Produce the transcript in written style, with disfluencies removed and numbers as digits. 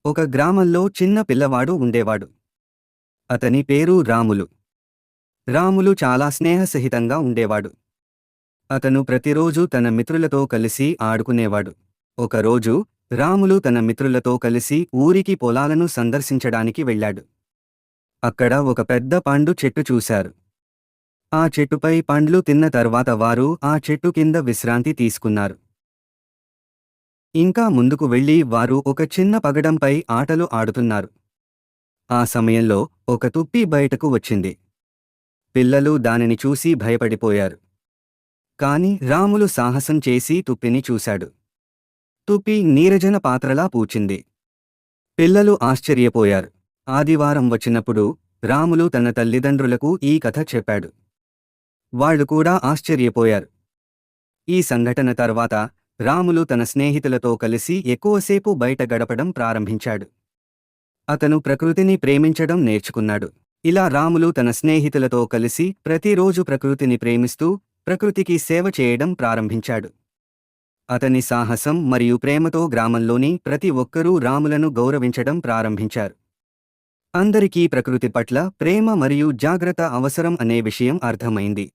ఒక గ్రామంలో చిన్న పిల్లవాడు ఉండేవాడు. అతని పేరు రాములు. రాములు చాలా స్నేహసహితంగా ఉండేవాడు. అతను ప్రతిరోజూ తన మిత్రులతో కలిసి ఆడుకునేవాడు. ఒకరోజు రాములు తన మిత్రులతో కలిసి ఊరికి పొలాలను సందర్శించడానికి వెళ్ళాడు. అక్కడ ఒక పెద్ద పండు చెట్టు చూశారు. ఆ చెట్టుపై పండ్లు తిన్న తర్వాత వారు ఆ చెట్టు కింద విశ్రాంతి తీసుకున్నారు. ఇంకా ముందుకు వెళ్లి వారు ఒక చిన్న పగడంపై ఆటలు ఆడుతున్నారు. ఆ సమయంలో ఒక తుప్పి బయటకు వచ్చింది. పిల్లలు దానిని చూసి భయపడిపోయారు. కాని రాములు సాహసం చేసి తుప్పిని చూశాడు. తుప్పి నీరజన పాత్రలా పూచింది. పిల్లలు ఆశ్చర్యపోయారు. ఆదివారం వచ్చినప్పుడు రాములు తన తల్లిదండ్రులకు ఈ కథ చెప్పాడు. వాళ్ళు కూడా ఆశ్చర్యపోయారు. ఈ సంఘటన తర్వాత రాములు తన స్నేహితులతో కలిసి ఎక్కువసేపు బయట గడపడం ప్రారంభించాడు. అతను ప్రకృతిని ప్రేమించడం నేర్చుకున్నాడు. ఇలా రాములు తన స్నేహితులతో కలిసి ప్రతిరోజు ప్రకృతిని ప్రేమిస్తూ ప్రకృతికి సేవ చేయడం ప్రారంభించాడు. అతని సాహసం మరియు ప్రేమతో గ్రామంలోని ప్రతి ఒక్కరూ రాములను గౌరవించడం ప్రారంభించారు. అందరికీ ప్రకృతి పట్ల ప్రేమ మరియు జాగ్రత్త అవసరం అనే విషయం అర్థమైంది.